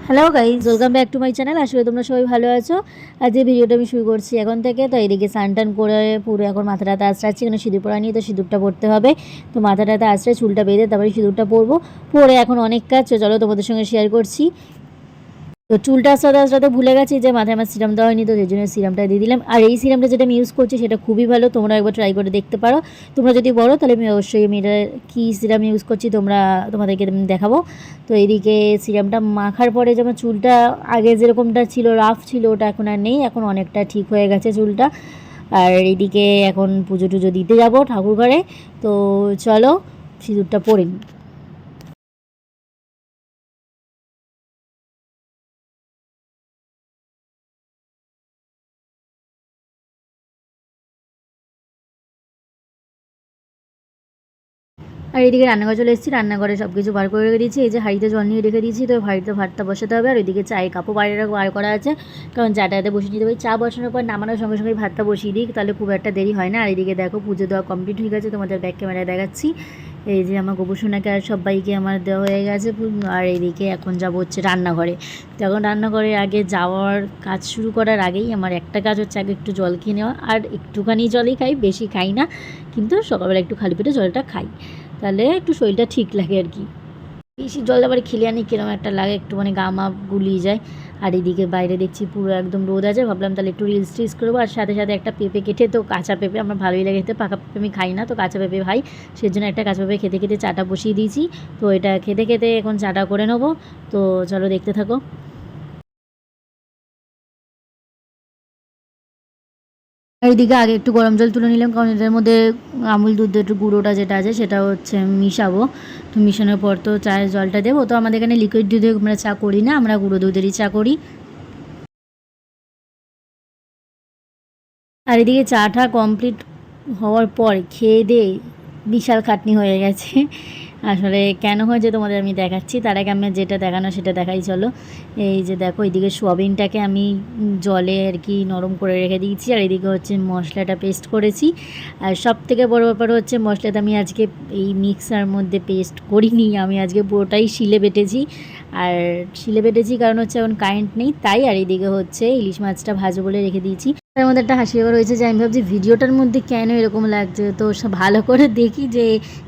Hello guys, welcome back to my channel. আসলে তোমরা সবাই ভালো আছো। আজকে ভিডিওটা আমি শুরু করছি এখন থেকে। তো এদিকে স্নান টান করে পুরো এখন মাথাটাতে আঁচড়াচ্ছি, এখানে সিঁদুর পরা নিয়ে তো সিঁদুরটা পড়তে হবে। তো মাথাটাতে আঁচড়ে চুলটা বেঁধে তারপরে সিঁদুরটা পরবো। পরে এখন অনেক কাজ, চলো তোমাদের সঙ্গে শেয়ার করছি। তো চুলটা আস্তে আস্তে ভুলে গেছি যে মাথায় আমার সিরাম দেওয়া হয়নি, তো সেই জন্য সিরামটা দিয়ে দিলাম। আর এই সিরামটা যেটা আমি ইউজ করছি সেটা খুবই ভালো, তোমরা একবার ট্রাই করে দেখতে পারো। তোমরা যদি বলো তাহলে আমি অবশ্যই এটা কী সিরাম ইউজ করছি তোমাদেরকে দেখাবো। তো এইদিকে সিরামটা মাখার পরে যেমন চুলটা আগে যেরকমটা ছিল, রাফ ছিল, ওটা এখন আর নেই, এখন অনেকটা ঠিক হয়ে গেছে চুলটা। আর এইদিকে এখন পুজো টুজো দিতে যাবো ঠাকুর ঘরে। তো চলো সিঁদুরটা পরে নিই। আর এদিকে রান্নাঘর চলে এসেছি, রান্নাঘরে সব কিছু বার করে রেখে দিয়েছি। এই যে হাঁড়িতে জল নিয়ে রেখে দিয়েছি, তো হাঁড়িতে ভাতটা বসাতে হবে। আর ওইদিকে চায়ের কাপও বাইরে বার করা আছে, কারণ চাটাতে বসিয়ে নিতে হবে। চা বসানোর পর নামানোর সঙ্গে সঙ্গে ভাতটা বসিয়ে দিই, তাহলে খুব একটা দেরি হয় না। আর এদিকে দেখো পুজো দেওয়া কমপ্লিট হয়ে গেছে, তোমাদের ব্যাক ক্যামেরায় দেখাচ্ছি। এই যে আমার গোপুসোনাকে আর সবাইকে আমার দেওয়া হয়ে গেছে। আর এইদিকে এখন যাবো হচ্ছে রান্নাঘরে। তো এখন রান্নাঘরে আগে যাওয়ার কাজ শুরু করার আগেই আমার একটা কাজ হচ্ছে আগে একটু জল খেয়ে নেওয়া। আর একটুখানি জলই খাই, বেশি খাই না, কিন্তু সকালবেলা একটু খালি পেটে জলটা খাই, তাহলে একটু শরীরটা ঠিক লাগে আর কি। বেশি জল আবার খেলে আনি কিরম একটা লাগে, একটু মানে গা মা গুলিয়ে যায়। আর এদিকে বাইরে দেখছি পুরো একদম রোদ আছে, ভাবলাম তাহলে একটু রিলস টিলস করবো। আর সাথে সাথে একটা পেঁপে কেটে, তো কাঁচা পেঁপে আমার ভালোই লাগে খেতে, পাকা পেঁপে আমি খাই না, তো কাঁচা পেঁপে ভাই, সেজন্য একটা কাঁচা পেঁপে খেতে খেতে চাটা বসিয়ে দিয়েছি। তো এটা খেতে খেতে এখন চাটা করে নেবো। তো চলো দেখতে থাকো। এইদিকে আগে একটু গরম জল তুলে নিলাম, কারণ এটার মধ্যে আমুল দুধের একটু গুঁড়োটা যেটা আছে সেটা হচ্ছে মিশাবো। তো মিশানোর পর তো চায়ের জলটা দেবো। তো আমাদের এখানে লিকুইড দুধে আমরা চা করি না, আমরা গুঁড়ো দুধেরই চা করি। আর এদিকে চাটা কমপ্লিট হওয়ার পর খেয়ে দিয়ে বিশাল খাটনি হয়ে গেছে। আসলে কেন হয়েছে তোমাদের আমি দেখাচ্ছি, তার আগে আমি যেটা দেখানো সেটা দেখাই চলো। এই যে দেখো, এইদিকে সোয়াবিনটাকে আমি জলে আর কি নরম করে রেখে দিয়েছি, আর এদিকে হচ্ছে মশলাটা পেস্ট করেছি। আর সব থেকে বড় ব্যাপার হচ্ছে মশলাটা আমি আজকে এই মিক্সার মধ্যে পেস্ট করিনি, আমি আজকে পুরোটাই শিলে বেটেছি। আর শিলে বেটেছি কারণ হচ্ছে এখন কারেন্ট নেই তাই। আর এইদিকে হচ্ছে ইলিশ মাছটা ভাজো বলে রেখে দিয়েছি। তার মধ্যে একটা হাসি ব্যাপার হয়েছে যে আমি ভাবছি ভিডিওটার মধ্যে কেন এরকম লাগছে, তো ভালো করে দেখি যে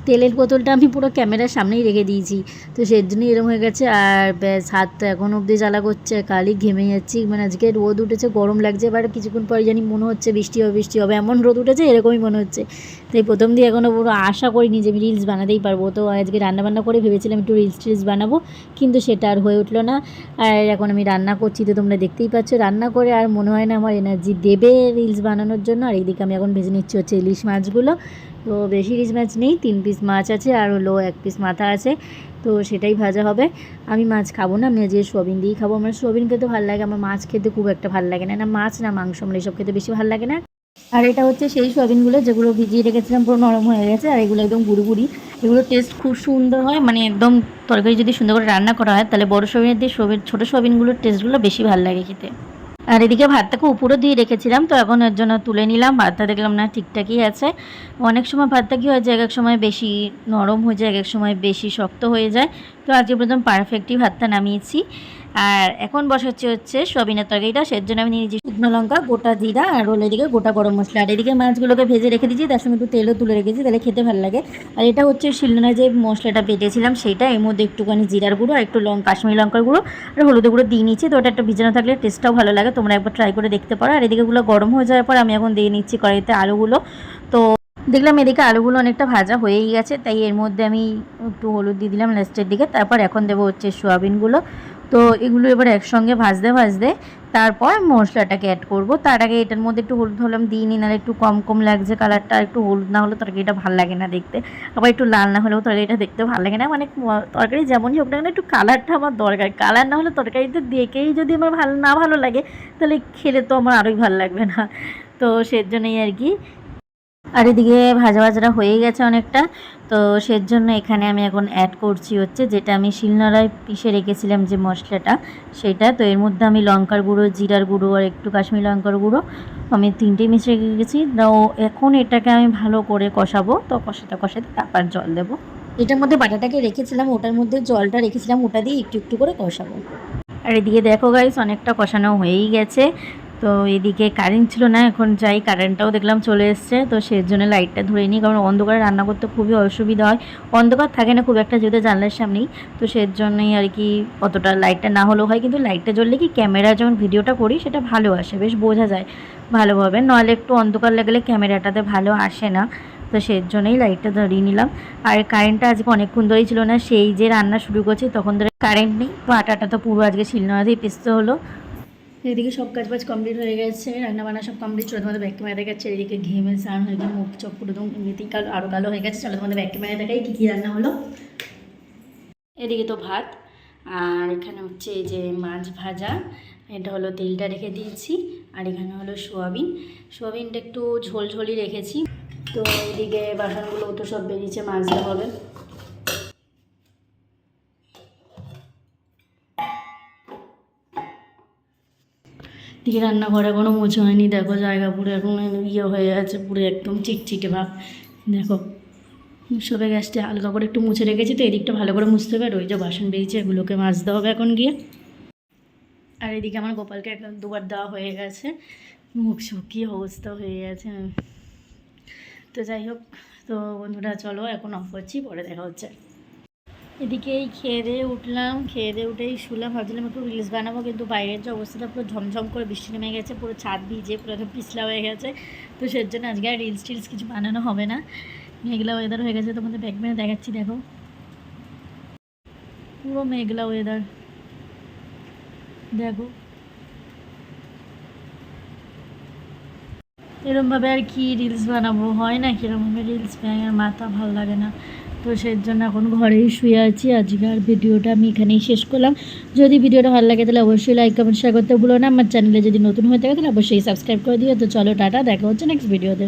তেলের বোতলটা আমি পুরো ক্যামেরার সামনেই রেখে দিয়েছি, তো সেই জন্যই এরকম হয়ে গেছে। আর ব্যাস, হাত তো এখন অবধি জ্বালা করছে, কালই ঘেমে যাচ্ছি, মানে আজকে রোদ উঠেছে, গরম লাগছে। এবার কিছুক্ষণ পরে জানি মনে হচ্ছে বৃষ্টি হবে বৃষ্টি হবে, এমন রোদ উঠেছে, এরকমই মনে হচ্ছে। তাই প্রথম দিয়ে এখনও পুরো আশা করিনি যে আমি রিলস বানাতেই পারবো। তো আজকে রান্নাবান্না করে ভেবেছিলাম একটু রিলস টিলস বানাবো, কিন্তু সেটা আর হয়ে উঠলো না। আর এখন আমি রান্না করছি, তো তোমরা দেখতেই পাচ্ছ রান্না করে আর মনে হয় না আমার এনার্জি দেবে রিলস বানানোর জন্য। আর এইদিকে আমি এখন ভেজে নিচ্ছি হচ্ছে ইলিশ মাছগুলো। তো বেশি ইলিশ মাছ নেই, 3 পিস মাছ আছে, আর হলো 1 পিস মাথা আছে, তো সেটাই ভাজা হবে। আমি মাছ খাবো না, আমি আজকে সোয়াবিন দিয়েই খাবো। আমার সোয়াবিন খেতে ভালো লাগে, আমার মাছ খেতে খুব একটা ভালো লাগে না, না মাছ না মাংস, আমার এইসব খেতে বেশি ভালো লাগে না। আর এটা হচ্ছে সেই সোয়াবিনগুলো যেগুলো ভিজিয়ে রেখেছিলাম, পুরো নরম হয়ে গেছে, আর এগুলো একদম গুঁড়ি গুঁড়ি। এগুলো টেস্ট খুব সুন্দর হয়, মানে একদম তরকারি যদি সুন্দর করে রান্না করা হয় তাহলে বড়ো সোয়াবিনের দিয়ে ছোটো সোয়াবিনগুলোর টেস্টগুলো বেশি ভালো লাগে খেতে। আর এদিকে ভাতটাকে উপরে দিয়ে রেখেছিলাম, তো এখন এর জন্য তুলে নিলাম। ভাতটা দেখলাম না ঠিকঠাকই আছে। অনেক সময় ভাতটা কী হয় যে এক এক সময় বেশি নরম হয়ে যায়, এক এক সময় বেশি শক্ত হয়ে যায়। তো আজকে প্রথম পারফেক্টই ভাতটা নামিয়েছি। আর এখন বসাচ্ছি হচ্ছে সোয়াবিনের তরকারিটা, সের জন্য আমি নিয়েছি শুকনো লঙ্কা, গোটা জিরা, আর হলো এদিকে গোটা গরম মশলা। আর এদিকে মাছগুলোকে ভেজে রেখে দিয়েছি, তার সঙ্গে একটু তেলও তুলে রেখেছি, তাহলে খেতে ভালো লাগে। আর এটা হচ্ছে শিলনোড়ায় যে মশলাটা বেটেছিলাম সেইটা, এর মধ্যে একটুখানি জিরার গুঁড়ো আর একটু কাশ্মীরি লঙ্কার গুঁড়ো আর হলুদের গুঁড়ো দিয়ে নিচ্ছি। তো ওটা একটু ভিজানো থাকলে টেস্টটাও ভালো লাগে, তোমরা একবার ট্রাই করে দেখতে পারো। আর এদিকেগুলো গরম হয়ে যাওয়ার পর আমি এখন দিয়ে নিচ্ছি কড়াইতে আলুগুলো। তো দেখলাম এদিকে আলুগুলো অনেকটা ভাজা হয়েই গেছে, তাই এর মধ্যে আমি একটু হলুদ দিয়ে দিলাম লাস্টের দিকে। তারপর এখন দেবো হচ্ছে সোয়াবিনগুলো। তো এগুলো এবার একসঙ্গে ভাজতে ভাজতে তারপর মশলাটাকে অ্যাড করব। তার আগে এটার মধ্যে একটু হলুদ হলাম দিই নি, নাহলে একটু কম কম লাগছে কালারটা, একটু হলুদ না হলে তরকারিটা ভালো লাগে না দেখতে, আবার একটু লাল না হলেও তরকারিটা দেখতে ভালো লাগে না। মানে তরকারি যেমনই হোক না কেন একটু কালারটা আমার দরকার, কালার না হলে তরকারিতে দেখেই যদি আমার ভালো লাগে তাহলে খেলে তো আমার আরোই ভালো লাগবে না। তো সেজন্যই আর কি। আর এদিকে ভাজা ভাজাটা হয়ে গেছে অনেকটা, তো সেজন্য এখানে আমি এখন অ্যাড করছি হচ্ছে যেটা আমি শিলনোড়ায় পিষে রেখেছিলাম যে মশলাটা সেটা। তো এর মধ্যে আমি লঙ্কার গুঁড়ো, জিরার গুঁড়ো আর একটু কাশ্মীরি লঙ্কার গুঁড়ো আমি 3টেই মিশিয়ে রেখেছি। তো এখন এটাকে আমি ভালো করে কষাবো, তো কষাতে কষাতে তারপর জল দেবো। এটার মধ্যে বাটাটাকে রেখেছিলাম, ওটার মধ্যে জলটা রেখেছিলাম, ওটা দিয়ে একটু একটু করে কষাবো। আর এদিকে দেখো গাইস অনেকটা কষানো হয়েই গেছে। তো এদিকে কারেন্ট ছিল না, এখন যাই কারেন্টটাও দেখলাম চলে এসছে। তো সেই জন্য লাইটটা ধরে নিই, কারণ অন্ধকারে রান্না করতে খুবই অসুবিধা হয়। অন্ধকার থাকে না খুব একটা, যেহেতু জানলার সামনেই, তো সেই জন্যই আর কি অতটা লাইটটা না হলেও হয়। কিন্তু লাইটটা জ্বললে কি ক্যামেরা যখন ভিডিওটা করি সেটা ভালো আসে, বেশ বোঝা যায় ভালোভাবে। নাহলে একটু অন্ধকার লাগলে ক্যামেরাটাতে ভালো আসে না। তো সেই জন্যই লাইটটা ধরিয়ে নিলাম। আর কারেন্টটা আজকে অনেকক্ষণ ধরেই ছিল না, সেই যে রান্না শুরু করছি তখন ধরে কারেন্ট নেই। তো আটাটা তো পুরো আজকে শিলনোড়াতেই পিসতে হলো। এদিকে সব কাজ বাজ কমপ্লিট হয়ে গেছে, রান্নাবান্না সব কমপ্লিট। চলো তোমাদের ব্যাক ক্যামেরা দেখাচ্ছে। এদিকে ঘেমে স্নান হয়ে গেছে, মুখ চোখ পুরো একদম এমনিতেই কালো, আরও কালো হয়ে গেছে। চলো তোমাদের ব্যাক ক্যামেরা দেখাই কী কী রান্না হলো। এদিকে তো ভাত, আর এখানে হচ্ছে এই যে মাছ ভাজা, এটা হলো তেলটা রেখে দিয়েছি। আর এখানে হলো সোয়াবিনটা একটু ঝোলঝোলই রেখেছি। তো এদিকে বাসনগুলো তো সব বেরিয়েছে, মাজতে হবে। দিকে রান্নাঘরে কোনো মোছা হয়নি, দেখো জায়গা পুরো এখন ইয়ে হয়ে আছে, পুরো একদম চিটচিটে ভাব। দেখো সবে গ্যাসটা হালকা করে একটু মুছে রেখেছি, তো এদিকটা ভালো করে মুছতে হবে। আর ওই যে বাসন বেরিয়েছে এগুলোকে মাজতে হবে এখন গিয়ে। আর এদিকে আমার গোপালকে একদম দুবার দেওয়া হয়ে গেছে, মুখ শুকিয়ে অবস্থা হয়ে গেছে। তো যাই হোক, তো বন্ধুরা চলো এখন অফ করছি, পরে দেখা হচ্ছে। এদিকে এই খেয়ে দিয়ে উঠলাম, খেয়ে দিয়ে উঠেই শুলাম, ভাবছিলাম একটু রিলস বানাবো, কিন্তু বাইরের যে অবস্থাটা পুরো ঝমঝম করে বৃষ্টি নেমে গেছে, পুরো ছাদ ভিজে পুরো একদম পিছলা হয়ে গেছে। তো সেই জন্য আজকে আর রিলস টিলস কিছু বানানো হবে না। মেঘলা ওয়েদার হয়ে গেছে, তোমাদের ব্যাক মেরে দেখাচ্ছি, দেখো পুরো মেঘলা ওয়েদার, দেখো এরমভাবে আর কি রিলস বানাবো, হয় না কিরমভাবে রিলস বানাই, আর মাথা ভালো লাগে না। তো সেই জন্য এখন ঘরেই শুয়ে আছি। আজকের ভিডিওটা আমি এখানেই শেষ করলাম। যদি ভিডিওটা ভালো লাগে তাহলে অবশ্যই লাইক কমেন্ট শেয়ার করতে ভুলো না। আমার চ্যানেলে যদি নতুন হয়ে থাকে তাহলে অবশ্যই সাবস্ক্রাইব করে দিও। তো চলো টাটা, দেখা হচ্ছে নেক্সট ভিডিওতে।